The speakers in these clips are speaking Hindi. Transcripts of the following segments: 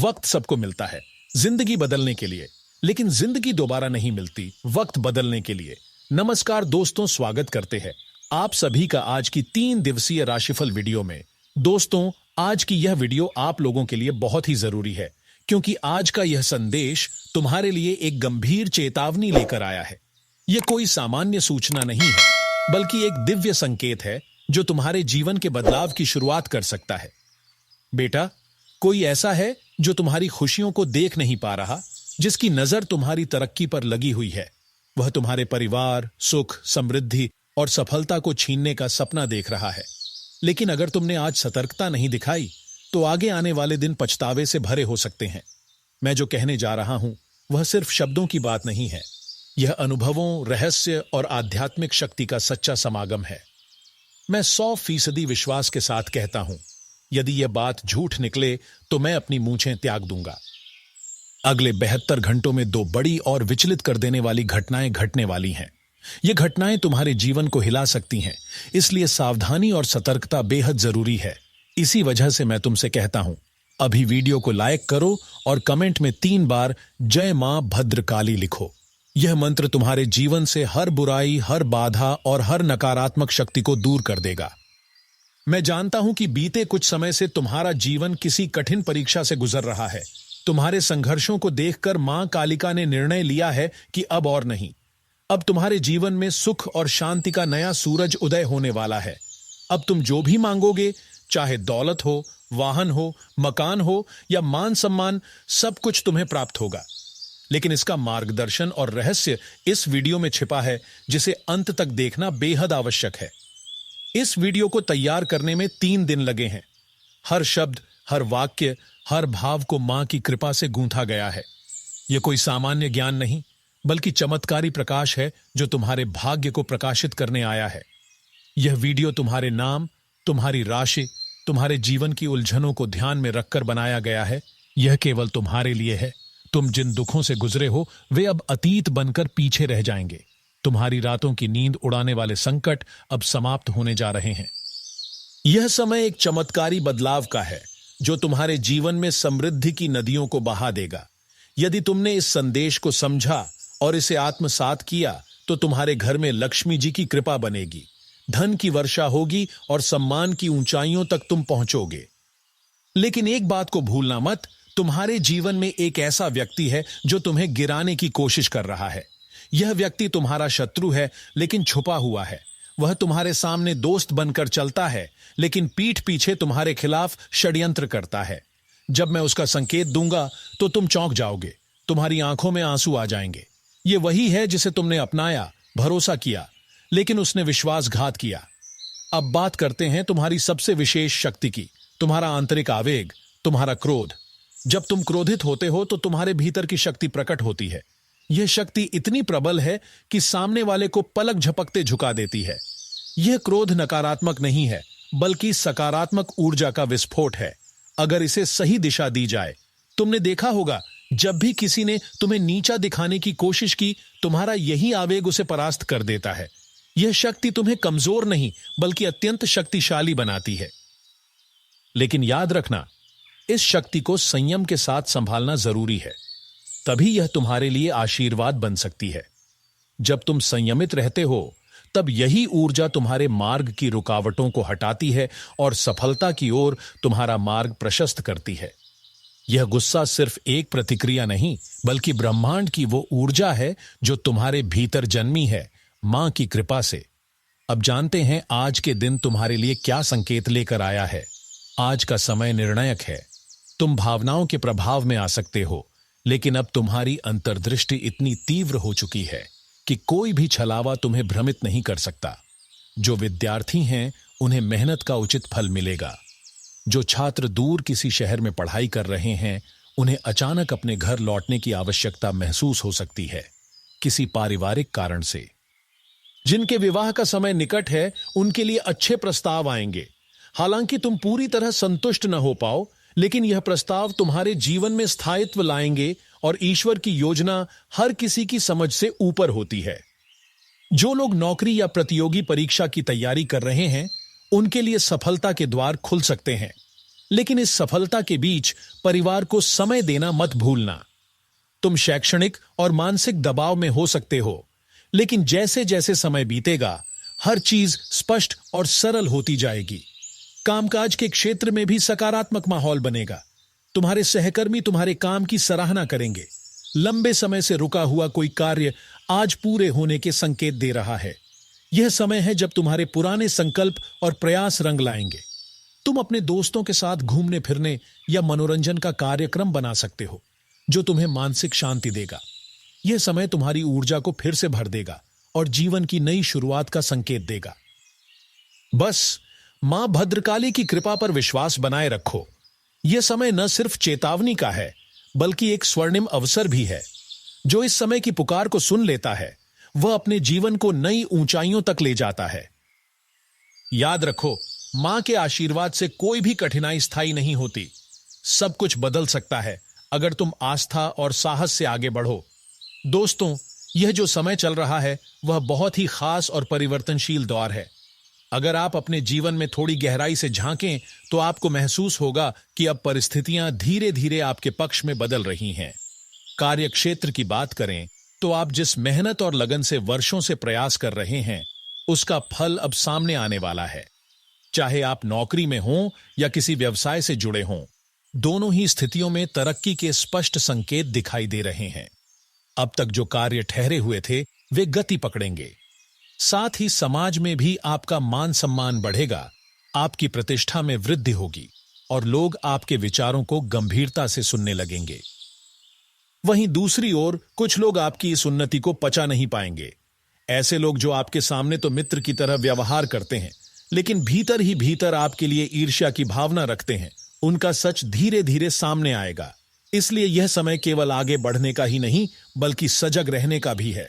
वक्त सबको मिलता है जिंदगी बदलने के लिए, लेकिन जिंदगी दोबारा नहीं मिलती वक्त बदलने के लिए। नमस्कार दोस्तों, स्वागत करते हैं आप सभी का आज की 3 दिवसीय राशिफल वीडियो में। दोस्तों, आज की यह वीडियो आप लोगों के लिए बहुत ही जरूरी है, क्योंकि आज का यह संदेश तुम्हारे लिए एक गंभीर चेतावनी लेकर आया है। यह कोई सामान्य सूचना नहीं है, बल्कि एक दिव्य संकेत है जो तुम्हारे जीवन के बदलाव की शुरुआत कर सकता है। बेटा, कोई ऐसा है जो तुम्हारी खुशियों को देख नहीं पा रहा, जिसकी नजर तुम्हारी तरक्की पर लगी हुई है। वह तुम्हारे परिवार, सुख, समृद्धि और सफलता को छीनने का सपना देख रहा है। लेकिन अगर तुमने आज सतर्कता नहीं दिखाई, तो आगे आने वाले दिन पछतावे से भरे हो सकते हैं। मैं जो कहने जा रहा हूं, वह सिर्फ शब्दों की बात नहीं है। यह अनुभवों, रहस्य और आध्यात्मिक शक्ति का सच्चा समागम है। मैं 100% विश्वास के साथ कहता हूं, यदि यह बात झूठ निकले तो मैं अपनी मूंछें त्याग दूंगा। अगले 72 घंटों में 2 बड़ी और विचलित कर देने वाली घटनाएं घटने वाली हैं। ये घटनाएं तुम्हारे जीवन को हिला सकती हैं, इसलिए सावधानी और सतर्कता बेहद जरूरी है। इसी वजह से मैं तुमसे कहता हूं, अभी वीडियो को लाइक करो और कमेंट में 3 बार जय मां भद्रकाली लिखो। यह मंत्र तुम्हारे जीवन से हर बुराई, हर बाधा और हर नकारात्मक शक्ति को दूर कर देगा। मैं जानता हूं कि बीते कुछ समय से तुम्हारा जीवन किसी कठिन परीक्षा से गुजर रहा है। तुम्हारे संघर्षों को देखकर मां कालिका ने निर्णय लिया है कि अब और नहीं। अब तुम्हारे जीवन में सुख और शांति का नया सूरज उदय होने वाला है। अब तुम जो भी मांगोगे, चाहे दौलत हो, वाहन हो, मकान हो या मान सम्मान, सब कुछ तुम्हें प्राप्त होगा। लेकिन इसका मार्गदर्शन और रहस्य इस वीडियो में छिपा है, जिसे अंत तक देखना बेहद आवश्यक है। इस वीडियो को तैयार करने में 3 दिन लगे हैं। हर शब्द, हर वाक्य, हर भाव को मां की कृपा से गूंथा गया है। यह कोई सामान्य ज्ञान नहीं, बल्कि चमत्कारी प्रकाश है जो तुम्हारे भाग्य को प्रकाशित करने आया है। यह वीडियो तुम्हारे नाम, तुम्हारी राशि, तुम्हारे जीवन की उलझनों को ध्यान में रखकर बनाया गया है। यह केवल तुम्हारे लिए है। तुम जिन दुखों से गुजरे हो, वे अब अतीत बनकर पीछे रह जाएंगे। तुम्हारी रातों की नींद उड़ाने वाले संकट अब समाप्त होने जा रहे हैं। यह समय एक चमत्कारी बदलाव का है, जो तुम्हारे जीवन में समृद्धि की नदियों को बहा देगा। यदि तुमने इस संदेश को समझा और इसे आत्मसात किया, तो तुम्हारे घर में लक्ष्मी जी की कृपा बनेगी, धन की वर्षा होगी और सम्मान की ऊंचाइयों तक तुम पहुंचोगे। लेकिन एक बात को भूलना मत, तुम्हारे जीवन में एक ऐसा व्यक्ति है जो तुम्हें गिराने की कोशिश कर रहा है। यह व्यक्ति तुम्हारा शत्रु है, लेकिन छुपा हुआ है। वह तुम्हारे सामने दोस्त बनकर चलता है, लेकिन पीठ पीछे तुम्हारे खिलाफ षड्यंत्र करता है। जब मैं उसका संकेत दूंगा, तो तुम चौंक जाओगे, तुम्हारी आंखों में आंसू आ जाएंगे। यह वही है जिसे तुमने अपनाया, भरोसा किया, लेकिन उसने विश्वासघात किया। अब बात करते हैं तुम्हारी सबसे विशेष शक्ति की, तुम्हारा आंतरिक आवेग, तुम्हारा क्रोध। जब तुम क्रोधित होते हो, तो तुम्हारे भीतर की शक्ति प्रकट होती है। यह शक्ति इतनी प्रबल है कि सामने वाले को पलक झपकते झुका देती है। यह क्रोध नकारात्मक नहीं है, बल्कि सकारात्मक ऊर्जा का विस्फोट है, अगर इसे सही दिशा दी जाए। तुमने देखा होगा, जब भी किसी ने तुम्हें नीचा दिखाने की कोशिश की, तुम्हारा यही आवेग उसे परास्त कर देता है। यह शक्ति तुम्हें कमजोर नहीं, बल्कि अत्यंत शक्तिशाली बनाती है। लेकिन याद रखना, इस शक्ति को संयम के साथ संभालना जरूरी है, तभी यह तुम्हारे लिए आशीर्वाद बन सकती है। जब तुम संयमित रहते हो, तब यही ऊर्जा तुम्हारे मार्ग की रुकावटों को हटाती है और सफलता की ओर तुम्हारा मार्ग प्रशस्त करती है। यह गुस्सा सिर्फ एक प्रतिक्रिया नहीं, बल्कि ब्रह्मांड की वो ऊर्जा है जो तुम्हारे भीतर जन्मी है, मां की कृपा से। अब जानते हैं आज के दिन तुम्हारे लिए क्या संकेत लेकर आया है। आज का समय निर्णायक है। तुम भावनाओं के प्रभाव में आ सकते हो, लेकिन अब तुम्हारी अंतर्दृष्टि इतनी तीव्र हो चुकी है कि कोई भी छलावा तुम्हें भ्रमित नहीं कर सकता। जो विद्यार्थी हैं, उन्हें मेहनत का उचित फल मिलेगा। जो छात्र दूर किसी शहर में पढ़ाई कर रहे हैं, उन्हें अचानक अपने घर लौटने की आवश्यकता महसूस हो सकती है, किसी पारिवारिक कारण से। जिनके विवाह का समय निकट है, उनके लिए अच्छे प्रस्ताव आएंगे। हालांकि तुम पूरी तरह संतुष्ट न हो पाओ, लेकिन यह प्रस्ताव तुम्हारे जीवन में स्थायित्व लाएंगे और ईश्वर की योजना हर किसी की समझ से ऊपर होती है। जो लोग नौकरी या प्रतियोगी परीक्षा की तैयारी कर रहे हैं, उनके लिए सफलता के द्वार खुल सकते हैं। लेकिन इस सफलता के बीच परिवार को समय देना मत भूलना। तुम शैक्षणिक और मानसिक दबाव में हो सकते हो, लेकिन जैसे जैसे समय बीतेगा हर चीज स्पष्ट और सरल होती जाएगी। कामकाज के क्षेत्र में भी सकारात्मक माहौल बनेगा। तुम्हारे सहकर्मी तुम्हारे काम की सराहना करेंगे। लंबे समय से रुका हुआ कोई कार्य आज पूरे होने के संकेत दे रहा है। यह समय है जब तुम्हारे पुराने संकल्प और प्रयास रंग लाएंगे। तुम अपने दोस्तों के साथ घूमने फिरने या मनोरंजन का कार्यक्रम बना सकते हो, जो तुम्हें मानसिक शांति देगा। यह समय तुम्हारी ऊर्जा को फिर से भर देगा और जीवन की नई शुरुआत का संकेत देगा। बस मां भद्रकाली की कृपा पर विश्वास बनाए रखो। यह समय न सिर्फ चेतावनी का है, बल्कि एक स्वर्णिम अवसर भी है। जो इस समय की पुकार को सुन लेता है, वह अपने जीवन को नई ऊंचाइयों तक ले जाता है। याद रखो, मां के आशीर्वाद से कोई भी कठिनाई स्थायी नहीं होती। सब कुछ बदल सकता है अगर तुम आस्था और साहस से आगे बढ़ो। दोस्तों, यह जो समय चल रहा है वह बहुत ही खास और परिवर्तनशील दौर है। अगर आप अपने जीवन में थोड़ी गहराई से झांकें तो आपको महसूस होगा कि अब परिस्थितियां धीरे धीरे आपके पक्ष में बदल रही हैं। कार्य क्षेत्र की बात करें तो आप जिस मेहनत और लगन से वर्षों से प्रयास कर रहे हैं, उसका फल अब सामने आने वाला है। चाहे आप नौकरी में हों या किसी व्यवसाय से जुड़े हों, दोनों ही स्थितियों में तरक्की के स्पष्ट संकेत दिखाई दे रहे हैं। अब तक जो कार्य ठहरे हुए थे वे गति पकड़ेंगे। साथ ही समाज में भी आपका मान सम्मान बढ़ेगा, आपकी प्रतिष्ठा में वृद्धि होगी और लोग आपके विचारों को गंभीरता से सुनने लगेंगे। वहीं दूसरी ओर कुछ लोग आपकी इस उन्नति को पचा नहीं पाएंगे। ऐसे लोग जो आपके सामने तो मित्र की तरह व्यवहार करते हैं, लेकिन भीतर ही भीतर आपके लिए ईर्ष्या की भावना रखते हैं, उनका सच धीरे धीरे सामने आएगा। इसलिए यह समय केवल आगे बढ़ने का ही नहीं, बल्कि सजग रहने का भी है।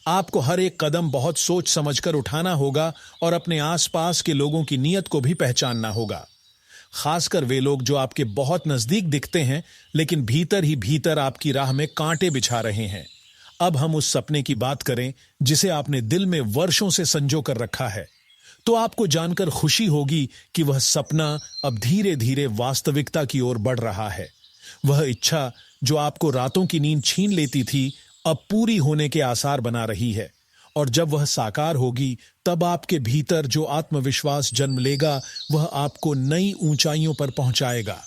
आपको हर एक कदम बहुत सोच समझकर उठाना होगा और अपने आसपास के लोगों की नीयत को भी पहचानना होगा। खासकर वे लोग जो आपके बहुत नजदीक दिखते हैं, लेकिन भीतर ही भीतर आपकी राह में कांटे बिछा रहे हैं। अब हम उस सपने की बात करें जिसे आपने दिल में वर्षों से संजो कर रखा है, तो आपको जानकर खुशी होगी कि वह सपना अब धीरे धीरे वास्तविकता की ओर बढ़ रहा है। वह इच्छा जो आपको रातों की नींद छीन लेती थी, अब पूरी होने के आसार बना रही है। और जब वह साकार होगी, तब आपके भीतर जो आत्मविश्वास जन्म लेगा, वह आपको नई ऊंचाइयों पर पहुंचाएगा।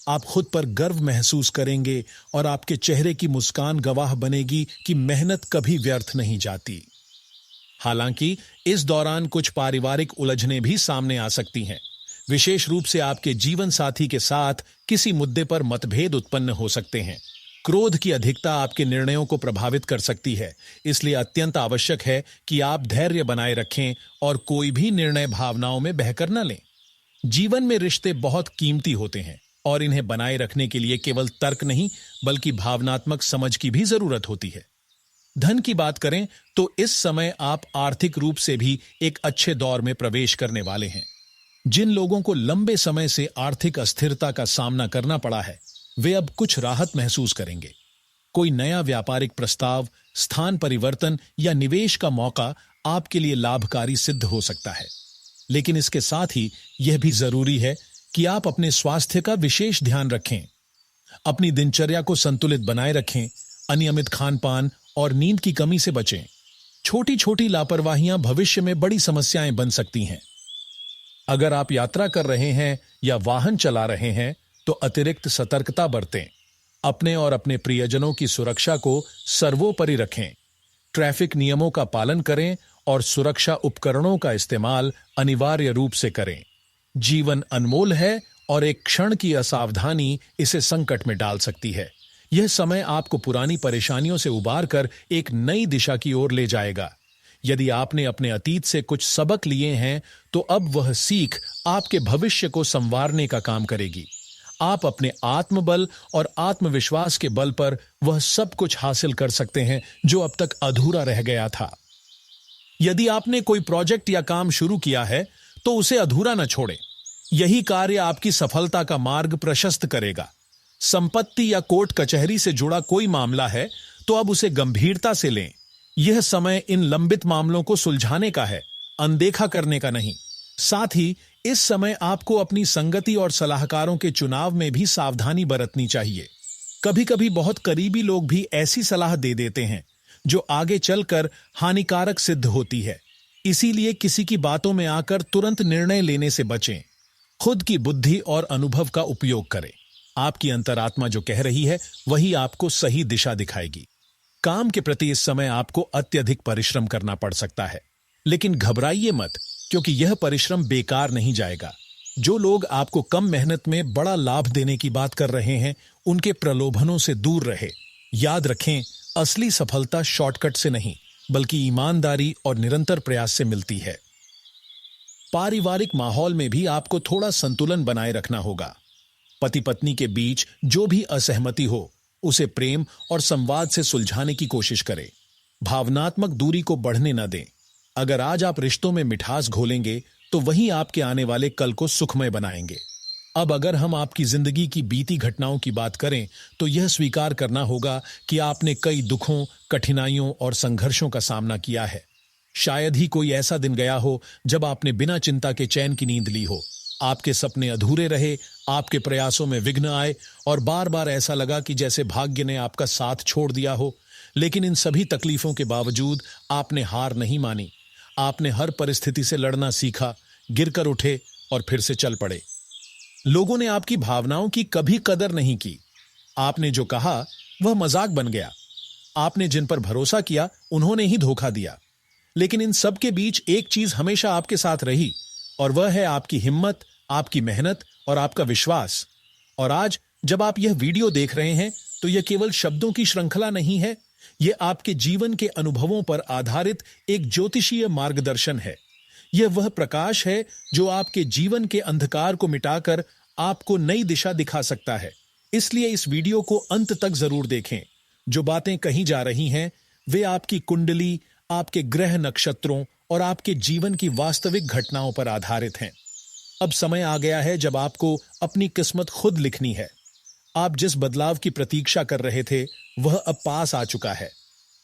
आप खुद पर गर्व महसूस करेंगे और आपके चेहरे की मुस्कान गवाह बनेगी कि मेहनत कभी व्यर्थ नहीं जाती। हालांकि इस दौरान कुछ पारिवारिक उलझनें भी सामने आ सकती हैं। विशेष रूप से आपके जीवन साथी के साथ किसी मुद्दे पर मतभेद उत्पन्न हो सकते हैं। क्रोध की अधिकता आपके निर्णयों को प्रभावित कर सकती है, इसलिए अत्यंत आवश्यक है कि आप धैर्य बनाए रखें और कोई भी निर्णय भावनाओं में बहकर न लें। जीवन में रिश्ते बहुत कीमती होते हैं और इन्हें बनाए रखने के लिए केवल तर्क नहीं, बल्कि भावनात्मक समझ की भी जरूरत होती है। धन की बात करें तो इस समय आप आर्थिक रूप से भी एक अच्छे दौर में प्रवेश करने वाले हैं। जिन लोगों को लंबे समय से आर्थिक अस्थिरता का सामना करना पड़ा है, वे अब कुछ राहत महसूस करेंगे। कोई नया व्यापारिक प्रस्ताव, स्थान परिवर्तन या निवेश का मौका आपके लिए लाभकारी सिद्ध हो सकता है। लेकिन इसके साथ ही यह भी जरूरी है कि आप अपने स्वास्थ्य का विशेष ध्यान रखें। अपनी दिनचर्या को संतुलित बनाए रखें, अनियमित खान-पान और नींद की कमी से बचें। छोटी छोटी लापरवाहियां भविष्य में बड़ी समस्याएं बन सकती हैं। अगर आप यात्रा कर रहे हैं या वाहन चला रहे हैं तो अतिरिक्त सतर्कता बरतें। अपने और अपने प्रियजनों की सुरक्षा को सर्वोपरि रखें। ट्रैफिक नियमों का पालन करें और सुरक्षा उपकरणों का इस्तेमाल अनिवार्य रूप से करें। जीवन अनमोल है और एक क्षण की असावधानी इसे संकट में डाल सकती है। यह समय आपको पुरानी परेशानियों से उबार कर एक नई दिशा की ओर ले जाएगा। यदि आपने अपने अतीत से कुछ सबक लिए हैं, तो अब वह सीख आपके भविष्य को संवारने का काम करेगी। आप अपने आत्मबल और आत्मविश्वास के बल पर वह सब कुछ हासिल कर सकते हैं जो अब तक अधूरा रह गया था। यदि आपने कोई प्रोजेक्ट या काम शुरू किया है तो उसे अधूरा न छोड़ें। यही कार्य आपकी सफलता का मार्ग प्रशस्त करेगा। संपत्ति या कोर्ट कचहरी से जुड़ा कोई मामला है तो अब उसे गंभीरता से लें। यह समय इन लंबित मामलों को सुलझाने का है, अनदेखा करने का नहीं। साथ ही इस समय आपको अपनी संगति और सलाहकारों के चुनाव में भी सावधानी बरतनी चाहिए। कभी कभी बहुत करीबी लोग भी ऐसी सलाह दे देते हैं जो आगे चलकर हानिकारक सिद्ध होती है। इसीलिए किसी की बातों में आकर तुरंत निर्णय लेने से बचें। खुद की बुद्धि और अनुभव का उपयोग करें। आपकी अंतरात्मा जो कह रही है वही आपको सही दिशा दिखाएगी। काम के प्रति इस समय आपको अत्यधिक परिश्रम करना पड़ सकता है, लेकिन घबराइए मत, क्योंकि यह परिश्रम बेकार नहीं जाएगा। जो लोग आपको कम मेहनत में बड़ा लाभ देने की बात कर रहे हैं, उनके प्रलोभनों से दूर रहे। याद रखें, असली सफलता शॉर्टकट से नहीं, बल्कि ईमानदारी और निरंतर प्रयास से मिलती है। पारिवारिक माहौल में भी आपको थोड़ा संतुलन बनाए रखना होगा। पति पत्नी के बीच जो भी असहमति हो, उसे प्रेम और संवाद से सुलझाने की कोशिश करें। भावनात्मक दूरी को बढ़ने न दें। अगर आज आप रिश्तों में मिठास घोलेंगे तो वही आपके आने वाले कल को सुखमय बनाएंगे। अब अगर हम आपकी जिंदगी की बीती घटनाओं की बात करें तो यह स्वीकार करना होगा कि आपने कई दुखों, कठिनाइयों और संघर्षों का सामना किया है। शायद ही कोई ऐसा दिन गया हो जब आपने बिना चिंता के चैन की नींद ली हो। आपके सपने अधूरे रहे, आपके प्रयासों में विघ्न आए और बार बार ऐसा लगा कि जैसे भाग्य ने आपका साथ छोड़ दिया हो। लेकिन इन सभी तकलीफों के बावजूद आपने हार नहीं मानी। आपने हर परिस्थिति से लड़ना सीखा, गिरकर उठे और फिर से चल पड़े। लोगों ने आपकी भावनाओं की कभी कदर नहीं की। आपने जो कहा वह मजाक बन गया। आपने जिन पर भरोसा किया उन्होंने ही धोखा दिया। लेकिन इन सब के बीच एक चीज हमेशा आपके साथ रही, और वह है आपकी हिम्मत, आपकी मेहनत और आपका विश्वास। और आज जब आप यह वीडियो देख रहे हैं तो यह केवल शब्दों की श्रृंखला नहीं है, यह आपके जीवन के अनुभवों पर आधारित एक ज्योतिषीय मार्गदर्शन है। यह वह प्रकाश है जो आपके जीवन के अंधकार को मिटाकर आपको नई दिशा दिखा सकता है। इसलिए इस वीडियो को अंत तक जरूर देखें। जो बातें कही जा रही हैं वे आपकी कुंडली, आपके ग्रह नक्षत्रों और आपके जीवन की वास्तविक घटनाओं पर आधारित हैं। अब समय आ गया है जब आपको अपनी किस्मत खुद लिखनी है। आप जिस बदलाव की प्रतीक्षा कर रहे थे वह अब पास आ चुका है।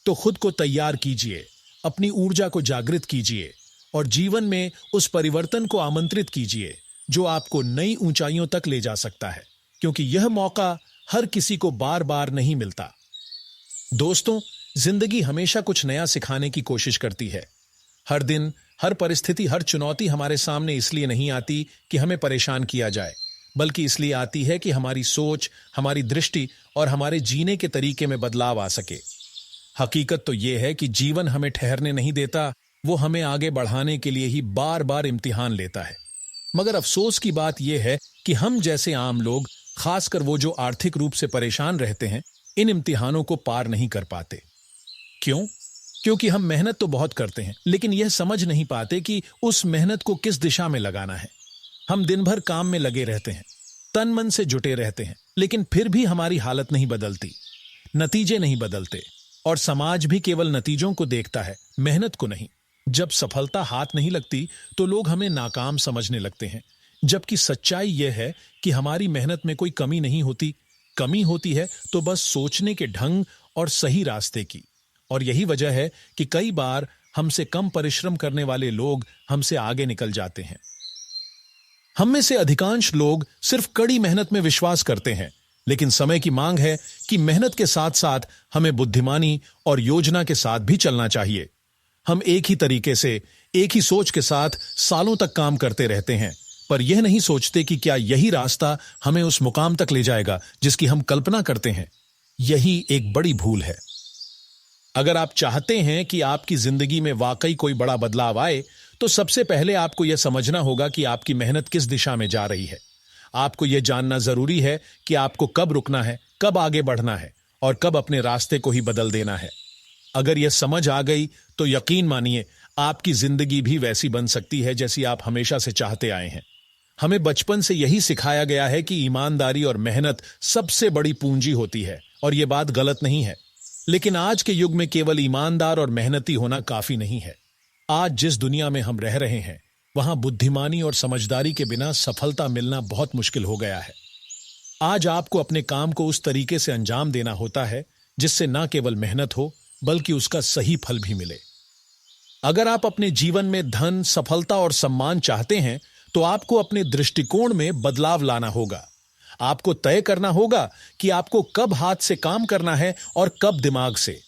तो खुद को तैयार कीजिए, अपनी ऊर्जा को जागृत कीजिए और जीवन में उस परिवर्तन को आमंत्रित कीजिए जो आपको नई ऊंचाइयों तक ले जा सकता है, क्योंकि यह मौका हर किसी को बार बार नहीं मिलता। दोस्तों, जिंदगी हमेशा कुछ नया सिखाने की कोशिश करती है। हर दिन, हर परिस्थिति, हर चुनौती हमारे सामने इसलिए नहीं आती कि हमें परेशान किया जाए, बल्कि इसलिए आती है कि हमारी सोच, हमारी दृष्टि और हमारे जीने के तरीके में बदलाव आ सके। हकीकत तो यह है कि जीवन हमें ठहरने नहीं देता, वो हमें आगे बढ़ाने के लिए ही बार बार इम्तिहान लेता है। मगर अफसोस की बात यह है कि हम जैसे आम लोग, खासकर वो जो आर्थिक रूप से परेशान रहते हैं, इन इम्तिहानों को पार नहीं कर पाते। क्यों? क्योंकि हम मेहनत तो बहुत करते हैं, लेकिन यह समझ नहीं पाते कि उस मेहनत को किस दिशा में लगाना है। हम दिन भर काम में लगे रहते हैं, तन मन से जुटे रहते हैं, लेकिन फिर भी हमारी हालत नहीं बदलती, नतीजे नहीं बदलते, और समाज भी केवल नतीजों को देखता है, मेहनत को नहीं। जब सफलता हाथ नहीं लगती तो लोग हमें नाकाम समझने लगते हैं, जबकि सच्चाई यह है कि हमारी मेहनत में कोई कमी नहीं होती। कमी होती है तो बस सोचने के ढंग और सही रास्ते की। और यही वजह है कि कई बार हमसे कम परिश्रम करने वाले लोग हमसे आगे निकल जाते हैं। हम में से अधिकांश लोग सिर्फ कड़ी मेहनत में विश्वास करते हैं, लेकिन समय की मांग है कि मेहनत के साथ साथ हमें बुद्धिमानी और योजना के साथ भी चलना चाहिए। हम एक ही तरीके से, एक ही सोच के साथ सालों तक काम करते रहते हैं, पर यह नहीं सोचते कि क्या यही रास्ता हमें उस मुकाम तक ले जाएगा जिसकी हम कल्पना करते हैं। यही एक बड़ी भूल है। अगर आप चाहते हैं कि आपकी जिंदगी में वाकई कोई बड़ा बदलाव आए, तो सबसे पहले आपको यह समझना होगा कि आपकी मेहनत किस दिशा में जा रही है। आपको यह जानना जरूरी है कि आपको कब रुकना है, कब आगे बढ़ना है और कब अपने रास्ते को ही बदल देना है। अगर यह समझ आ गई तो यकीन मानिए, आपकी जिंदगी भी वैसी बन सकती है जैसी आप हमेशा से चाहते आए हैं। हमें बचपन से यही सिखाया गया है कि ईमानदारी और मेहनत सबसे बड़ी पूंजी होती है, और यह बात गलत नहीं है। लेकिन आज के युग में केवल ईमानदार और मेहनती होना काफी नहीं है। आज जिस दुनिया में हम रह रहे हैं, वहां बुद्धिमानी और समझदारी के बिना सफलता मिलना बहुत मुश्किल हो गया है। आज आपको अपने काम को उस तरीके से अंजाम देना होता है जिससे न केवल मेहनत हो, बल्कि उसका सही फल भी मिले। अगर आप अपने जीवन में धन, सफलता और सम्मान चाहते हैं, तो आपको अपने दृष्टिकोण में बदलाव लाना होगा। आपको तय करना होगा कि आपको कब हाथ से काम करना है और कब दिमाग से।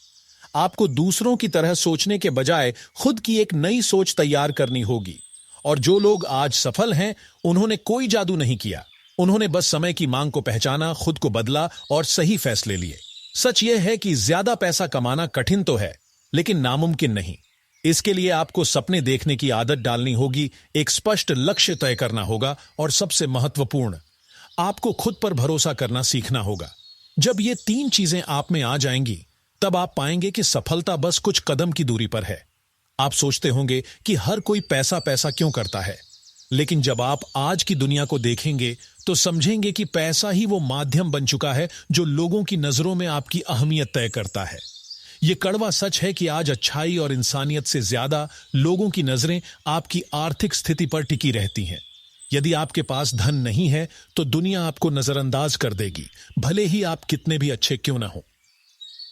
आपको दूसरों की तरह सोचने के बजाय खुद की एक नई सोच तैयार करनी होगी। और जो लोग आज सफल हैं, उन्होंने कोई जादू नहीं किया। उन्होंने बस समय की मांग को पहचाना, खुद को बदला और सही फैसले लिए। सच यह है कि ज्यादा पैसा कमाना कठिन तो है, लेकिन नामुमकिन नहीं। इसके लिए आपको सपने देखने की आदत डालनी होगी, एक स्पष्ट लक्ष्य तय करना होगा और सबसे महत्वपूर्ण, आपको खुद पर भरोसा करना सीखना होगा। जब ये 3 चीजें आप में आ जाएंगी, तब आप पाएंगे कि सफलता बस कुछ कदम की दूरी पर है। आप सोचते होंगे कि हर कोई पैसा पैसा क्यों करता है, लेकिन जब आप आज की दुनिया को देखेंगे तो समझेंगे कि पैसा ही वो माध्यम बन चुका है जो लोगों की नजरों में आपकी अहमियत तय करता है। ये कड़वा सच है कि आज अच्छाई और इंसानियत से ज्यादा लोगों की नजरें आपकी आर्थिक स्थिति पर टिकी रहती हैं। यदि आपके पास धन नहीं है तो दुनिया आपको नजरअंदाज कर देगी, भले ही आप कितने भी अच्छे क्यों ना हो।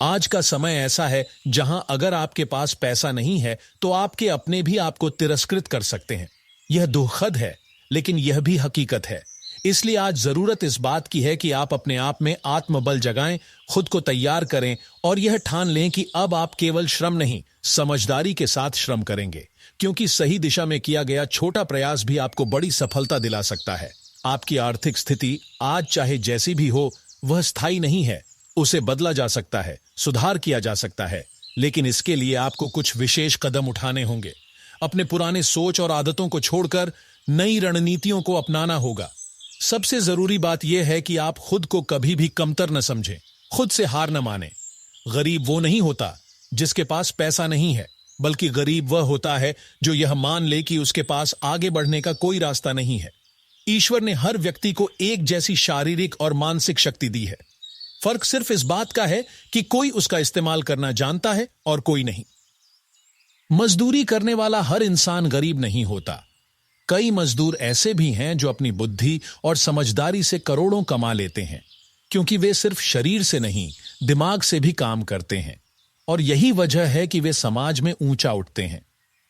आज का समय ऐसा है जहां अगर आपके पास पैसा नहीं है तो आपके अपने भी आपको तिरस्कृत कर सकते हैं। यह दुखद है, लेकिन यह भी हकीकत है। इसलिए आज जरूरत इस बात की है कि आप अपने आप में आत्मबल जगाएं, खुद को तैयार करें और यह ठान लें कि अब आप केवल श्रम नहीं, समझदारी के साथ श्रम करेंगे, क्योंकि सही दिशा में किया गया छोटा प्रयास भी आपको बड़ी सफलता दिला सकता है। आपकी आर्थिक स्थिति आज चाहे जैसी भी हो, वह स्थायी नहीं है। उसे बदला जा सकता है, सुधार किया जा सकता है, लेकिन इसके लिए आपको कुछ विशेष कदम उठाने होंगे। अपने पुराने सोच और आदतों को छोड़कर नई रणनीतियों को अपनाना होगा। सबसे जरूरी बात यह है कि आप खुद को कभी भी कमतर न समझें, खुद से हार न माने। गरीब वो नहीं होता जिसके पास पैसा नहीं है, बल्कि गरीब वह होता है जो यह मान ले कि उसके पास आगे बढ़ने का कोई रास्ता नहीं है। ईश्वर ने हर व्यक्ति को एक जैसी शारीरिक और मानसिक शक्ति दी है। फर्क सिर्फ इस बात का है कि कोई उसका इस्तेमाल करना जानता है और कोई नहीं। मजदूरी करने वाला हर इंसान गरीब नहीं होता। कई मजदूर ऐसे भी हैं जो अपनी बुद्धि और समझदारी से करोड़ों कमा लेते हैं, क्योंकि वे सिर्फ शरीर से नहीं, दिमाग से भी काम करते हैं। और यही वजह है कि वे समाज में ऊंचा उठते हैं।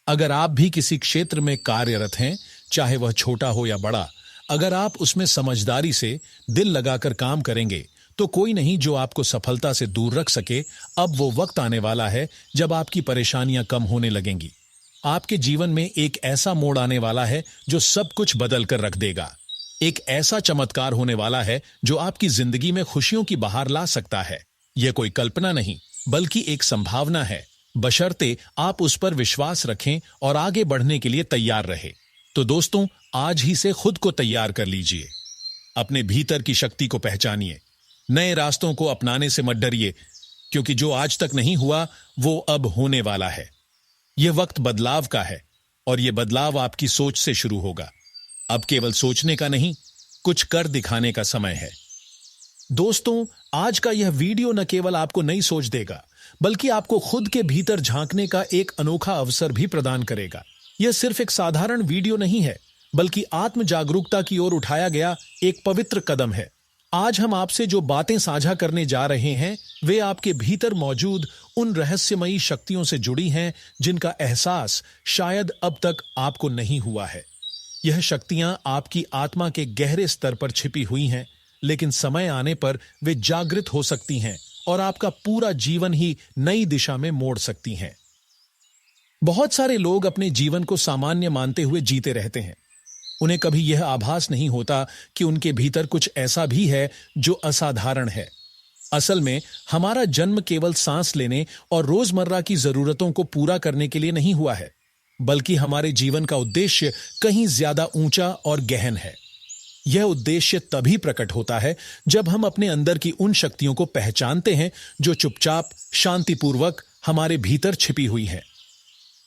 अगर आप भी किसी क्षेत्र में कार्यरत हैं, चाहे वह छोटा हो या बड़ा, अगर आप उसमें समझदारी से दिल लगाकर काम करेंगे तो कोई नहीं जो आपको सफलता से दूर रख सके। अब वो वक्त आने वाला है जब आपकी परेशानियां कम होने लगेंगी। आपके जीवन में एक ऐसा मोड़ आने वाला है जो सब कुछ बदल कर रख देगा। एक ऐसा चमत्कार होने वाला है जो आपकी जिंदगी में खुशियों की बहार ला सकता है। यह कोई कल्पना नहीं, बल्कि एक संभावना है, बशर्ते आप उस पर विश्वास रखें और आगे बढ़ने के लिए तैयार रहे। तो दोस्तों, आज ही से खुद को तैयार कर लीजिए। अपने भीतर की शक्ति को पहचानिए। नए रास्तों को अपनाने से मत डरिए, क्योंकि जो आज तक नहीं हुआ वो अब होने वाला है। यह वक्त बदलाव का है और यह बदलाव आपकी सोच से शुरू होगा। अब केवल सोचने का नहीं, कुछ कर दिखाने का समय है। दोस्तों, आज का यह वीडियो न केवल आपको नई सोच देगा, बल्कि आपको खुद के भीतर झांकने का एक अनोखा अवसर भी प्रदान करेगा। यह सिर्फ एक साधारण वीडियो नहीं है, बल्कि आत्म जागरूकता की ओर उठाया गया एक पवित्र कदम है। आज हम आपसे जो बातें साझा करने जा रहे हैं, वे आपके भीतर मौजूद उन रहस्यमयी शक्तियों से जुड़ी हैं जिनका एहसास शायद अब तक आपको नहीं हुआ है। यह शक्तियां आपकी आत्मा के गहरे स्तर पर छिपी हुई हैं, लेकिन समय आने पर वे जागृत हो सकती हैं और आपका पूरा जीवन ही नई दिशा में मोड़ सकती हैं। बहुत सारे लोग अपने जीवन को सामान्य मानते हुए जीते रहते हैं। उन्हें कभी यह आभास नहीं होता कि उनके भीतर कुछ ऐसा भी है जो असाधारण है। असल में हमारा जन्म केवल सांस लेने और रोजमर्रा की जरूरतों को पूरा करने के लिए नहीं हुआ है, बल्कि हमारे जीवन का उद्देश्य कहीं ज्यादा ऊंचा और गहन है। यह उद्देश्य तभी प्रकट होता है जब हम अपने अंदर की उन शक्तियों को पहचानते हैं जो चुपचाप, शांतिपूर्वक हमारे भीतर छिपी हुई हैं।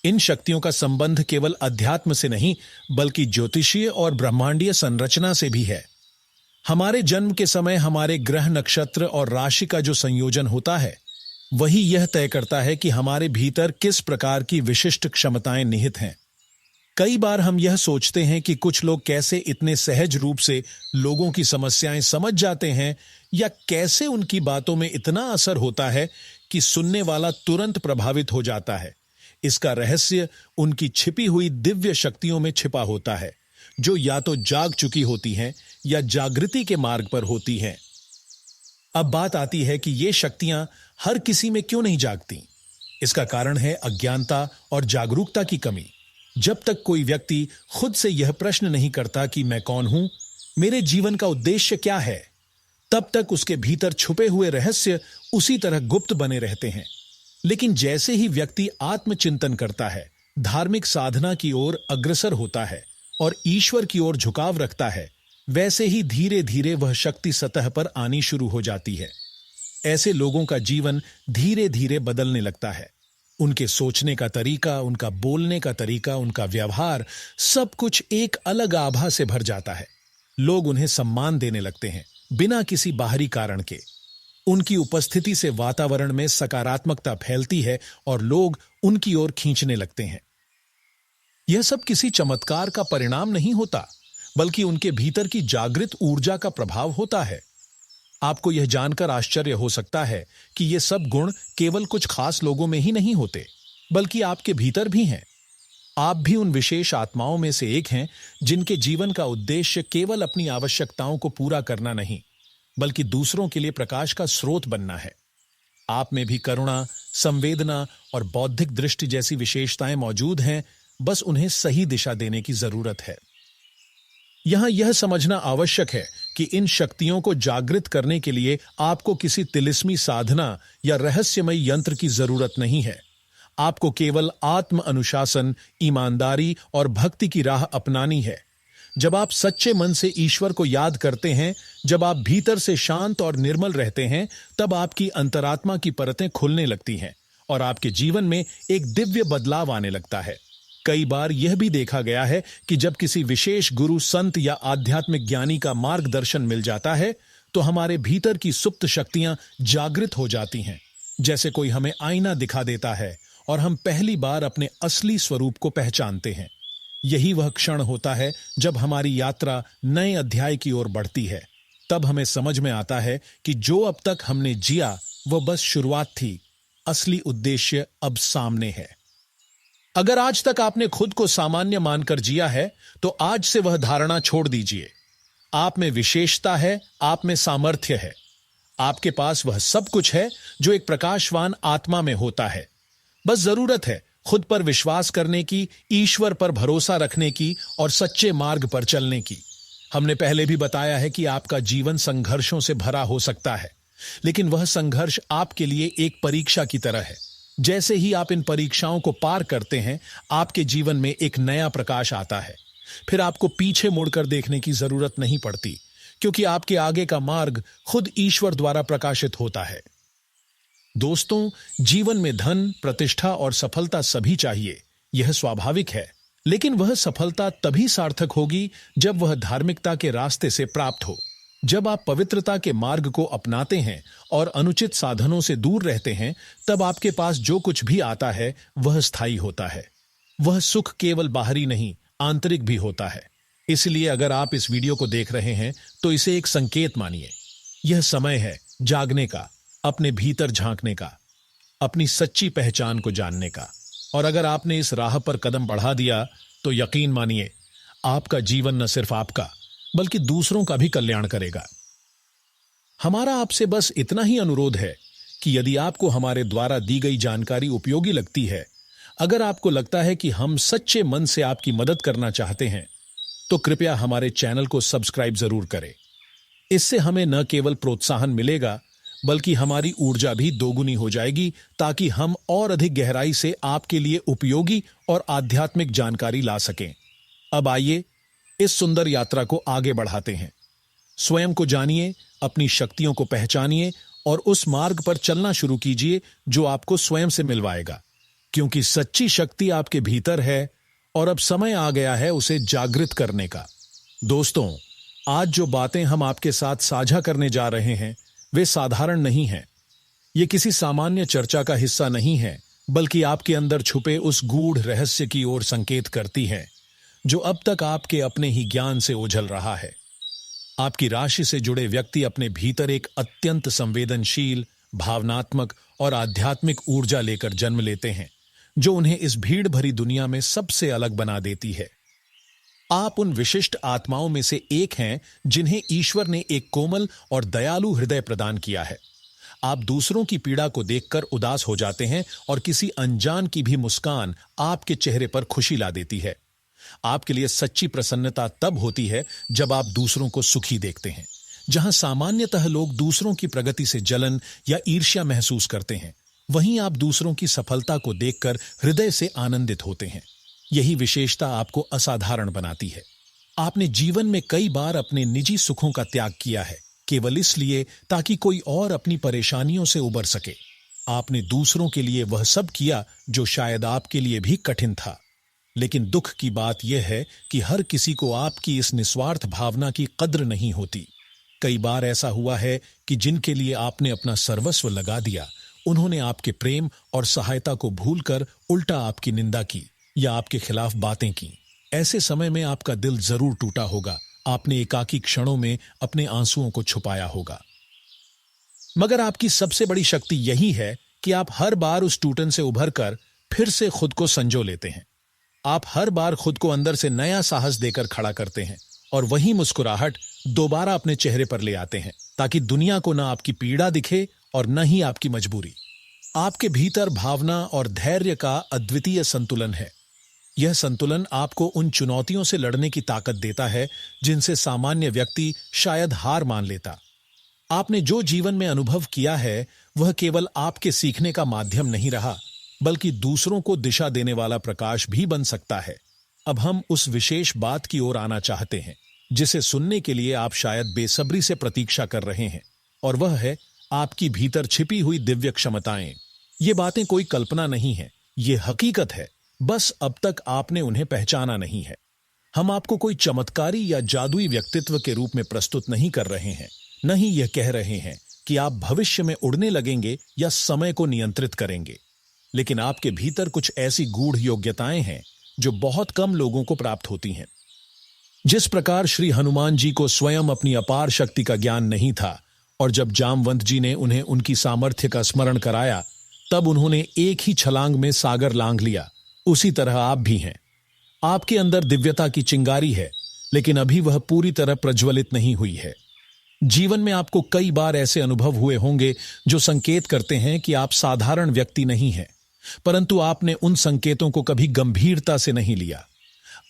इन शक्तियों का संबंध केवल अध्यात्म से नहीं, बल्कि ज्योतिषीय और ब्रह्मांडीय संरचना से भी है। हमारे जन्म के समय हमारे ग्रह, नक्षत्र और राशि का जो संयोजन होता है, वही यह तय करता है कि हमारे भीतर किस प्रकार की विशिष्ट क्षमताएं निहित हैं। कई बार हम यह सोचते हैं कि कुछ लोग कैसे इतने सहज रूप से लोगों की समस्याएं समझ जाते हैं, या कैसे उनकी बातों में इतना असर होता है कि सुनने वाला तुरंत प्रभावित हो जाता है। इसका रहस्य उनकी छिपी हुई दिव्य शक्तियों में छिपा होता है, जो या तो जाग चुकी होती हैं या जागृति के मार्ग पर होती हैं। अब बात आती है कि ये शक्तियां हर किसी में क्यों नहीं जागती। इसका कारण है अज्ञानता और जागरूकता की कमी। जब तक कोई व्यक्ति खुद से यह प्रश्न नहीं करता कि मैं कौन हूं, मेरे जीवन का उद्देश्य क्या है, तब तक उसके भीतर छुपे हुए रहस्य उसी तरह गुप्त बने रहते हैं। लेकिन जैसे ही व्यक्ति आत्मचिंतन करता है, धार्मिक साधना की ओर अग्रसर होता है और ईश्वर की ओर झुकाव रखता है, वैसे ही धीरे धीरे वह शक्ति सतह पर आनी शुरू हो जाती है। ऐसे लोगों का जीवन धीरे धीरे बदलने लगता है। उनके सोचने का तरीका, उनका बोलने का तरीका, उनका व्यवहार, सब कुछ एक अलग आभा से भर जाता है। लोग उन्हें सम्मान देने लगते हैं बिना किसी बाहरी कारण के। उनकी उपस्थिति से वातावरण में सकारात्मकता फैलती है और लोग उनकी ओर खींचने लगते हैं। यह सब किसी चमत्कार का परिणाम नहीं होता, बल्कि उनके भीतर की जागृत ऊर्जा का प्रभाव होता है। आपको यह जानकर आश्चर्य हो सकता है कि ये सब गुण केवल कुछ खास लोगों में ही नहीं होते, बल्कि आपके भीतर भी हैं। आप भी उन विशेष आत्माओं में से एक हैं जिनके जीवन का उद्देश्य केवल अपनी आवश्यकताओं को पूरा करना नहीं, बल्कि दूसरों के लिए प्रकाश का स्रोत बनना है। आप में भी करुणा, संवेदना और बौद्धिक दृष्टि जैसी विशेषताएं मौजूद हैं, बस उन्हें सही दिशा देने की जरूरत है। यहां यह समझना आवश्यक है कि इन शक्तियों को जागृत करने के लिए आपको किसी तिलिस्मी साधना या रहस्यमय यंत्र की जरूरत नहीं है। आपको केवल आत्म अनुशासन, ईमानदारी और भक्ति की राह अपनानी है। जब आप सच्चे मन से ईश्वर को याद करते हैं, जब आप भीतर से शांत और निर्मल रहते हैं, तब आपकी अंतरात्मा की परतें खुलने लगती हैं और आपके जीवन में एक दिव्य बदलाव आने लगता है। कई बार यह भी देखा गया है कि जब किसी विशेष गुरु, संत या आध्यात्मिक ज्ञानी का मार्गदर्शन मिल जाता है, तो हमारे भीतर की सुप्त शक्तियां जागृत हो जाती हैं। जैसे कोई हमें आईना दिखा देता है और हम पहली बार अपने असली स्वरूप को पहचानते हैं। यही वह क्षण होता है जब हमारी यात्रा नए अध्याय की ओर बढ़ती है। तब हमें समझ में आता है कि जो अब तक हमने जिया वह बस शुरुआत थी, असली उद्देश्य अब सामने है। अगर आज तक आपने खुद को सामान्य मानकर जिया है, तो आज से वह धारणा छोड़ दीजिए। आप में विशेषता है, आप में सामर्थ्य है, आपके पास वह सब कुछ है जो एक प्रकाशवान आत्मा में होता है। बस जरूरत है खुद पर विश्वास करने की, ईश्वर पर भरोसा रखने की और सच्चे मार्ग पर चलने की। हमने पहले भी बताया है कि आपका जीवन संघर्षों से भरा हो सकता है, लेकिन वह संघर्ष आपके लिए एक परीक्षा की तरह है। जैसे ही आप इन परीक्षाओं को पार करते हैं, आपके जीवन में एक नया प्रकाश आता है। फिर आपको पीछे मुड़कर देखने की जरूरत नहीं पड़ती, क्योंकि आपके आगे का मार्ग खुद ईश्वर द्वारा प्रकाशित होता है। दोस्तों, जीवन में धन, प्रतिष्ठा और सफलता सभी चाहिए, यह स्वाभाविक है। लेकिन वह सफलता तभी सार्थक होगी जब वह धार्मिकता के रास्ते से प्राप्त हो। जब आप पवित्रता के मार्ग को अपनाते हैं और अनुचित साधनों से दूर रहते हैं, तब आपके पास जो कुछ भी आता है वह स्थायी होता है। वह सुख केवल बाहरी नहीं, आंतरिक भी होता है। इसलिए अगर आप इस वीडियो को देख रहे हैं तो इसे एक संकेत मानिए। यह समय है जागने का, अपने भीतर झांकने का, अपनी सच्ची पहचान को जानने का। और अगर आपने इस राह पर कदम बढ़ा दिया तो यकीन मानिए, आपका जीवन न सिर्फ आपका बल्कि दूसरों का भी कल्याण करेगा। हमारा आपसे बस इतना ही अनुरोध है कि यदि आपको हमारे द्वारा दी गई जानकारी उपयोगी लगती है, अगर आपको लगता है कि हम सच्चे मन से आपकी मदद करना चाहते हैं, तो कृपया हमारे चैनल को सब्सक्राइब जरूर करें। इससे हमें न केवल प्रोत्साहन मिलेगा, बल्कि हमारी ऊर्जा भी दोगुनी हो जाएगी, ताकि हम और अधिक गहराई से आपके लिए उपयोगी और आध्यात्मिक जानकारी ला सकें। अब आइए इस सुंदर यात्रा को आगे बढ़ाते हैं। स्वयं को जानिए, अपनी शक्तियों को पहचानिए और उस मार्ग पर चलना शुरू कीजिए जो आपको स्वयं से मिलवाएगा, क्योंकि सच्ची शक्ति आपके भीतर है और अब समय आ गया है उसे जागृत करने का। दोस्तों, आज जो बातें हम आपके साथ साझा करने जा रहे हैं वे साधारण नहीं हैं। ये किसी सामान्य चर्चा का हिस्सा नहीं है, बल्कि आपके अंदर छुपे उस गूढ़ रहस्य की ओर संकेत करती हैं जो अब तक आपके अपने ही ज्ञान से ओझल रहा है। आपकी राशि से जुड़े व्यक्ति अपने भीतर एक अत्यंत संवेदनशील, भावनात्मक और आध्यात्मिक ऊर्जा लेकर जन्म लेते हैं, जो उन्हें इस भीड़ भरी दुनिया में सबसे अलग बना देती है। आप उन विशिष्ट आत्माओं में से एक हैं जिन्हें ईश्वर ने एक कोमल और दयालु हृदय प्रदान किया है। आप दूसरों की पीड़ा को देखकर उदास हो जाते हैं और किसी अनजान की भी मुस्कान आपके चेहरे पर खुशी ला देती है। आपके लिए सच्ची प्रसन्नता तब होती है जब आप दूसरों को सुखी देखते हैं। जहां सामान्यतः लोग दूसरों की प्रगति से जलन या ईर्ष्या महसूस करते हैं, वहीं आप दूसरों की सफलता को देखकर हृदय से आनंदित होते हैं। यही विशेषता आपको असाधारण बनाती है। आपने जीवन में कई बार अपने निजी सुखों का त्याग किया है, केवल इसलिए ताकि कोई और अपनी परेशानियों से उबर सके। आपने दूसरों के लिए वह सब किया जो शायद आपके लिए भी कठिन था। लेकिन दुख की बात यह है कि हर किसी को आपकी इस निस्वार्थ भावना की कद्र नहीं होती। कई बार ऐसा हुआ है कि जिनके लिए आपने अपना सर्वस्व लगा दिया, उन्होंने आपके प्रेम और सहायता को भूलकर उल्टा आपकी निंदा की या आपके खिलाफ बातें की। ऐसे समय में आपका दिल जरूर टूटा होगा। आपने एकाकी क्षणों में अपने आंसुओं को छुपाया होगा। मगर आपकी सबसे बड़ी शक्ति यही है कि आप हर बार उस टूटन से उभरकर फिर से खुद को संजो लेते हैं। आप हर बार खुद को अंदर से नया साहस देकर खड़ा करते हैं और वही मुस्कुराहट दोबारा अपने चेहरे पर ले आते हैं, ताकि दुनिया को न आपकी पीड़ा दिखे और न ही आपकी मजबूरी। आपके भीतर भावना और धैर्य का अद्वितीय संतुलन है। यह संतुलन आपको उन चुनौतियों से लड़ने की ताकत देता है जिनसे सामान्य व्यक्ति शायद हार मान लेता। आपने जो जीवन में अनुभव किया है, वह केवल आपके सीखने का माध्यम नहीं रहा, बल्कि दूसरों को दिशा देने वाला प्रकाश भी बन सकता है। अब हम उस विशेष बात की ओर आना चाहते हैं जिसे सुनने के लिए आप शायद बेसब्री से प्रतीक्षा कर रहे हैं, और वह है आपकी भीतर छिपी हुई दिव्य क्षमताएं। ये बातें कोई कल्पना नहीं है, ये हकीकत है, बस अब तक आपने उन्हें पहचाना नहीं है। हम आपको कोई चमत्कारी या जादुई व्यक्तित्व के रूप में प्रस्तुत नहीं कर रहे हैं, न ही यह कह रहे हैं कि आप भविष्य में उड़ने लगेंगे या समय को नियंत्रित करेंगे। लेकिन आपके भीतर कुछ ऐसी गूढ़ योग्यताएं हैं जो बहुत कम लोगों को प्राप्त होती हैं। जिस प्रकार श्री हनुमान जी को स्वयं अपनी अपार शक्ति का ज्ञान नहीं था, और जब जामवंत जी ने उन्हें उनकी सामर्थ्य का स्मरण कराया, तब उन्होंने एक ही छलांग में सागर लांघ लिया, उसी तरह आप भी हैं। आपके अंदर दिव्यता की चिंगारी है, लेकिन अभी वह पूरी तरह प्रज्वलित नहीं हुई है। जीवन में आपको कई बार ऐसे अनुभव हुए होंगे जो संकेत करते हैं कि आप साधारण व्यक्ति नहीं हैं, परंतु आपने उन संकेतों को कभी गंभीरता से नहीं लिया।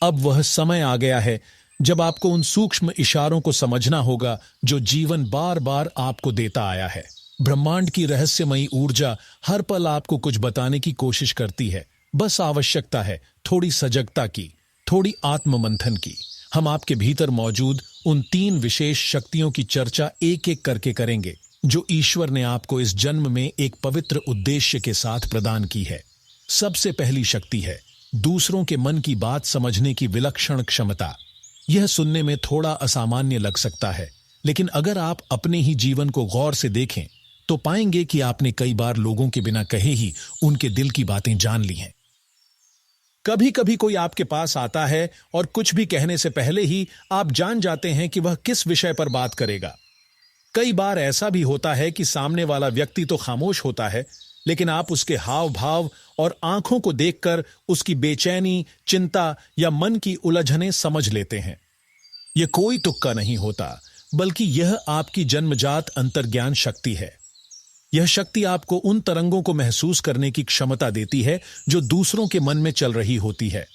अब वह समय आ गया है जब आपको उन सूक्ष्म इशारों को समझना होगा जो जीवन बार बार आपको देता आया है। ब्रह्मांड की रहस्यमयी ऊर्जा हर पल आपको कुछ बताने की कोशिश करती है। बस आवश्यकता है थोड़ी सजगता की, थोड़ी आत्ममंथन की। हम आपके भीतर मौजूद उन 3 विशेष शक्तियों की चर्चा एक एक करके करेंगे जो ईश्वर ने आपको इस जन्म में एक पवित्र उद्देश्य के साथ प्रदान की है। सबसे पहली शक्ति है दूसरों के मन की बात समझने की विलक्षण क्षमता। यह सुनने में थोड़ा असामान्य लग सकता है, लेकिन अगर आप अपने ही जीवन को गौर से देखें तो पाएंगे कि आपने कई बार लोगों के बिना कहे ही उनके दिल की बातें जान ली हैं। कभी कभी कोई आपके पास आता है और कुछ भी कहने से पहले ही आप जान जाते हैं कि वह किस विषय पर बात करेगा। कई बार ऐसा भी होता है कि सामने वाला व्यक्ति तो खामोश होता है, लेकिन आप उसके हाव भाव और आंखों को देखकर उसकी बेचैनी, चिंता या मन की उलझनें समझ लेते हैं। यह कोई तुक्का नहीं होता, बल्कि यह आपकी जन्मजात अंतर्ज्ञान शक्ति है। यह शक्ति आपको उन तरंगों को महसूस करने की क्षमता देती है जो दूसरों के मन में चल रही होती है।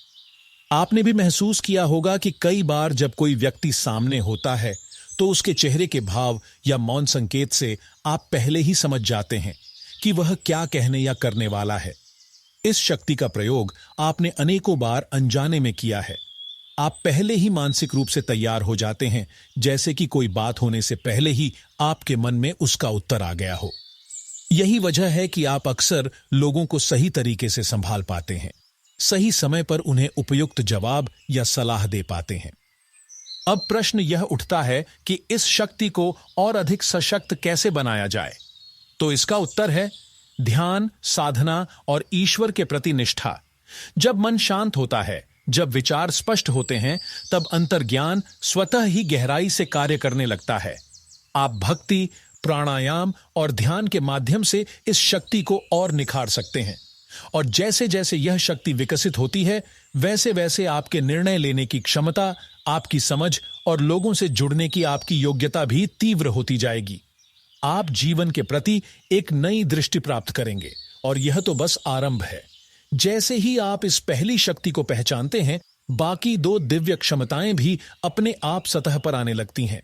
आपने भी महसूस किया होगा कि कई बार जब कोई व्यक्ति सामने होता है तो उसके चेहरे के भाव या मौन संकेत से आप पहले ही समझ जाते हैं कि वह क्या कहने या करने वाला है। इस शक्ति का प्रयोग आपने अनेकों बार अनजाने में किया है। आप पहले ही मानसिक रूप से तैयार हो जाते हैं, जैसे कि कोई बात होने से पहले ही आपके मन में उसका उत्तर आ गया हो। यही वजह है कि आप अक्सर लोगों को सही तरीके से संभाल पाते हैं, सही समय पर उन्हें उपयुक्त जवाब या सलाह दे पाते हैं। अब प्रश्न यह उठता है कि इस शक्ति को और अधिक सशक्त कैसे बनाया जाए? तो इसका उत्तर है ध्यान, साधना और ईश्वर के प्रति निष्ठा। जब मन शांत होता है, जब विचार स्पष्ट होते हैं, तब अंतर्ज्ञान स्वतः ही गहराई से कार्य करने लगता है। आप भक्ति, प्राणायाम और ध्यान के माध्यम से इस शक्ति को और निखार सकते हैं। और जैसे जैसे यह शक्ति विकसित होती है, वैसे वैसे आपके निर्णय लेने की क्षमता, आपकी समझ और लोगों से जुड़ने की आपकी योग्यता भी तीव्र होती जाएगी। आप जीवन के प्रति एक नई दृष्टि प्राप्त करेंगे और यह तो बस आरंभ है। जैसे ही आप इस पहली शक्ति को पहचानते हैं, बाकी दो दिव्य क्षमताएं भी अपने आप सतह पर आने लगती हैं।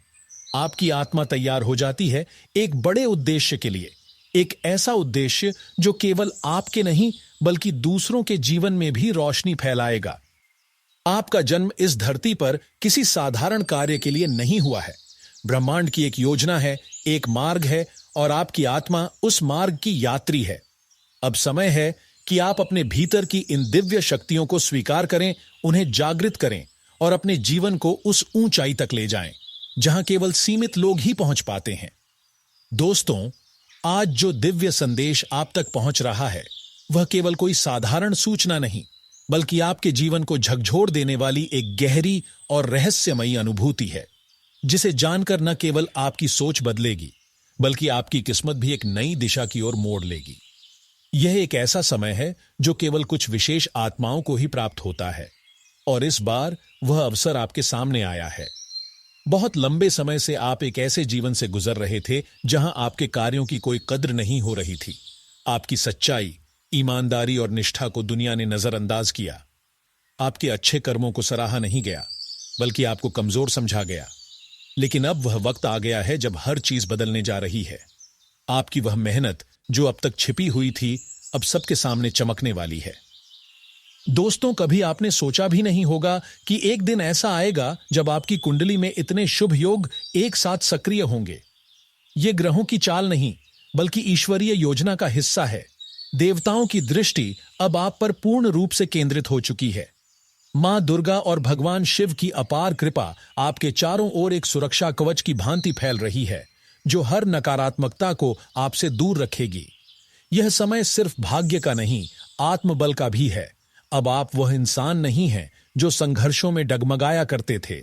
आपकी आत्मा तैयार हो जाती है एक बड़े उद्देश्य के लिए, एक ऐसा उद्देश्य जो केवल आपके नहीं बल्कि दूसरों के जीवन में भी रोशनी फैलाएगा। आपका जन्म इस धरती पर किसी साधारण कार्य के लिए नहीं हुआ है। ब्रह्मांड की एक योजना है, एक मार्ग है और आपकी आत्मा उस मार्ग की यात्री है। अब समय है कि आप अपने भीतर की इन दिव्य शक्तियों को स्वीकार करें, उन्हें जागृत करें और अपने जीवन को उस ऊंचाई तक ले जाएं जहां केवल सीमित लोग ही पहुंच पाते हैं। दोस्तों, आज जो दिव्य संदेश आप तक पहुंच रहा है, वह केवल कोई साधारण सूचना नहीं, बल्कि आपके जीवन को झकझोर देने वाली एक गहरी और रहस्यमयी अनुभूति है, जिसे जानकर न केवल आपकी सोच बदलेगी, बल्कि आपकी किस्मत भी एक नई दिशा की ओर मोड़ लेगी। यह एक ऐसा समय है जो केवल कुछ विशेष आत्माओं को ही प्राप्त होता है, और इस बार वह अवसर आपके सामने आया है। बहुत लंबे समय से आप एक ऐसे जीवन से गुजर रहे थे जहां आपके कार्यों की कोई कद्र नहीं हो रही थी। आपकी सच्चाई, ईमानदारी और निष्ठा को दुनिया ने नजरअंदाज किया। आपके अच्छे कर्मों को सराहा नहीं गया, बल्कि आपको कमजोर समझा गया। लेकिन अब वह वक्त आ गया है जब हर चीज बदलने जा रही है। आपकी वह मेहनत जो अब तक छिपी हुई थी, अब सबके सामने चमकने वाली है। दोस्तों, कभी आपने सोचा भी नहीं होगा कि एक दिन ऐसा आएगा जब आपकी कुंडली में इतने शुभ योग एक साथ सक्रिय होंगे। ये ग्रहों की चाल नहीं, बल्कि ईश्वरीय योजना का हिस्सा है। देवताओं की दृष्टि अब आप पर पूर्ण रूप से केंद्रित हो चुकी है। मां दुर्गा और भगवान शिव की अपार कृपा आपके चारों ओर एक सुरक्षा कवच की भांति फैल रही है, जो हर नकारात्मकता को आपसे दूर रखेगी। यह समय सिर्फ भाग्य का नहीं, आत्मबल का भी है। अब आप वह इंसान नहीं हैं जो संघर्षों में डगमगाया करते थे।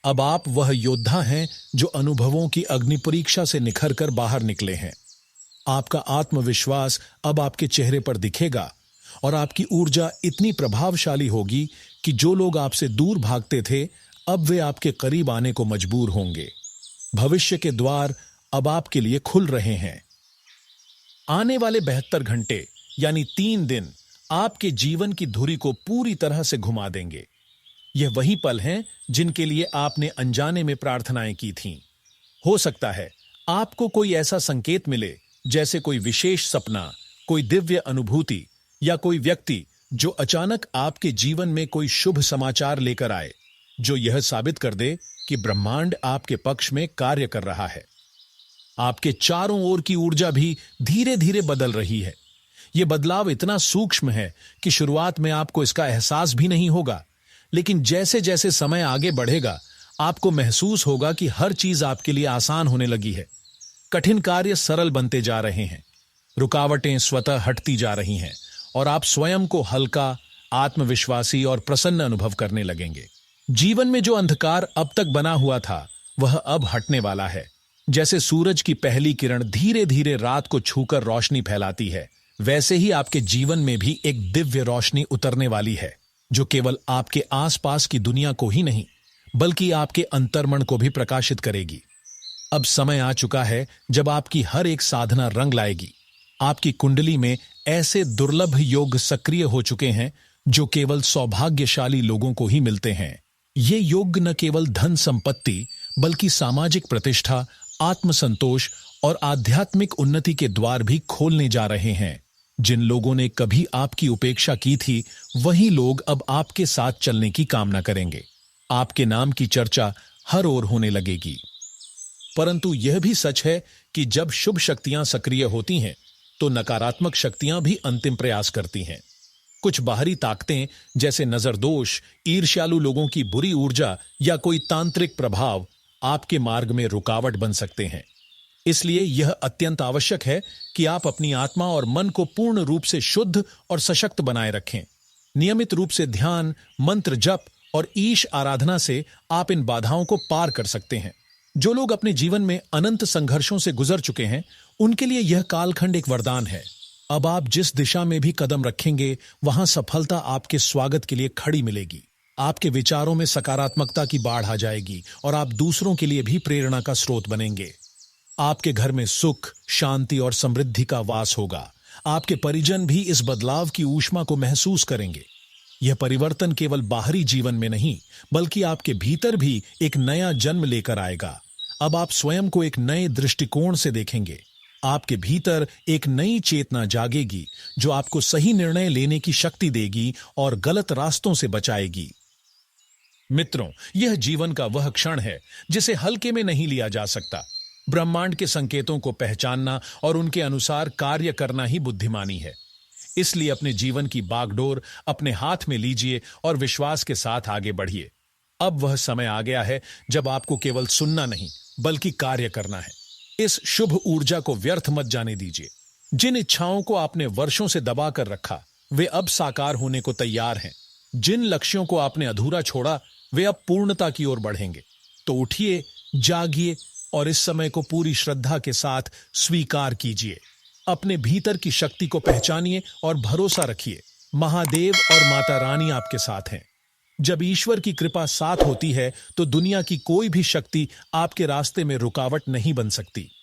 अब आप वह योद्धा हैं जो अनुभवों की अग्नि परीक्षा से निखर कर बाहर निकले हैं। आपका आत्मविश्वास अब आपके चेहरे पर दिखेगा और आपकी ऊर्जा इतनी प्रभावशाली होगी कि जो लोग आपसे दूर भागते थे, अब वे आपके करीब आने को मजबूर होंगे। भविष्य के द्वार अब आपके लिए खुल रहे हैं। आने वाले 72 घंटे यानी 3 दिन आपके जीवन की धुरी को पूरी तरह से घुमा देंगे। यह वही पल हैं जिनके लिए आपने अनजाने में प्रार्थनाएं की थीं। हो सकता है आपको कोई ऐसा संकेत मिले, जैसे कोई विशेष सपना, कोई दिव्य अनुभूति या कोई व्यक्ति जो अचानक आपके जीवन में कोई शुभ समाचार लेकर आए, जो यह साबित कर दे कि ब्रह्मांड आपके पक्ष में कार्य कर रहा है। आपके चारों ओर की ऊर्जा भी धीरे धीरे बदल रही है। यह बदलाव इतना सूक्ष्म है कि शुरुआत में आपको इसका एहसास भी नहीं होगा, लेकिन जैसे जैसे समय आगे बढ़ेगा, आपको महसूस होगा कि हर चीज आपके लिए आसान होने लगी है। कठिन कार्य सरल बनते जा रहे हैं, रुकावटें स्वतः हटती जा रही हैं और आप स्वयं को हल्का, आत्मविश्वासी और प्रसन्न अनुभव करने लगेंगे। जीवन में जो अंधकार अब तक बना हुआ था, वह अब हटने वाला है। जैसे सूरज की पहली किरण धीरे धीरे रात को छूकर रोशनी फैलाती है, वैसे ही आपके जीवन में भी एक दिव्य रोशनी उतरने वाली है, जो केवल आपके आसपास की दुनिया को ही नहीं, बल्कि आपके अंतर्मन को भी प्रकाशित करेगी। अब समय आ चुका है जब आपकी हर एक साधना रंग लाएगी। आपकी कुंडली में ऐसे दुर्लभ योग सक्रिय हो चुके हैं जो केवल सौभाग्यशाली लोगों को ही मिलते हैं। ये योग न केवल धन संपत्ति, बल्कि सामाजिक प्रतिष्ठा, आत्मसंतोष और आध्यात्मिक उन्नति के द्वार भी खोलने जा रहे हैं। जिन लोगों ने कभी आपकी उपेक्षा की थी, वही लोग अब आपके साथ चलने की कामना करेंगे। आपके नाम की चर्चा हर ओर होने लगेगी। परंतु यह भी सच है कि जब शुभ शक्तियां सक्रिय होती हैं, तो नकारात्मक शक्तियां भी अंतिम प्रयास करती हैं। कुछ बाहरी ताकतें जैसे नजरदोष, ईर्ष्यालु लोगों की बुरी ऊर्जा या कोई तांत्रिक प्रभाव आपके मार्ग में रुकावट बन सकते हैं। इसलिए यह अत्यंत आवश्यक है कि आप अपनी आत्मा और मन को पूर्ण रूप से शुद्ध और सशक्त बनाए रखें। नियमित रूप से ध्यान, मंत्र जप और ईश आराधना से आप इन बाधाओं को पार कर सकते हैं। जो लोग अपने जीवन में अनंत संघर्षों से गुजर चुके हैं, उनके लिए यह कालखंड एक वरदान है। अब आप जिस दिशा में भी कदम रखेंगे, वहां सफलता आपके स्वागत के लिए खड़ी मिलेगी। आपके विचारों में सकारात्मकता की बाढ़ आ जाएगी और आप दूसरों के लिए भी प्रेरणा का स्रोत बनेंगे। आपके घर में सुख, शांति और समृद्धि का वास होगा। आपके परिजन भी इस बदलाव की ऊष्मा को महसूस करेंगे। यह परिवर्तन केवल बाहरी जीवन में नहीं, बल्कि आपके भीतर भी एक नया जन्म लेकर आएगा। अब आप स्वयं को एक नए दृष्टिकोण से देखेंगे। आपके भीतर एक नई चेतना जागेगी, जो आपको सही निर्णय लेने की शक्ति देगी और गलत रास्तों से बचाएगी। मित्रों, यह जीवन का वह क्षण है जिसे हल्के में नहीं लिया जा सकता। ब्रह्मांड के संकेतों को पहचानना और उनके अनुसार कार्य करना ही बुद्धिमानी है। इसलिए अपने जीवन की बागडोर अपने हाथ में लीजिए और विश्वास के साथ आगे बढ़िए। अब वह समय आ गया है जब आपको केवल सुनना नहीं, बल्कि कार्य करना है। इस शुभ ऊर्जा को व्यर्थ मत जाने दीजिए। जिन इच्छाओं को आपने वर्षों से दबा कर रखा, वे अब साकार होने को तैयार हैं। जिन लक्ष्यों को आपने अधूरा छोड़ा, वे अब पूर्णता की ओर बढ़ेंगे। तो उठिए, जागिए और इस समय को पूरी श्रद्धा के साथ स्वीकार कीजिए। अपने भीतर की शक्ति को पहचानिए और भरोसा रखिए। महादेव और माता रानी आपके साथ हैं। जब ईश्वर की कृपा साथ होती है, तो दुनिया की कोई भी शक्ति आपके रास्ते में रुकावट नहीं बन सकती।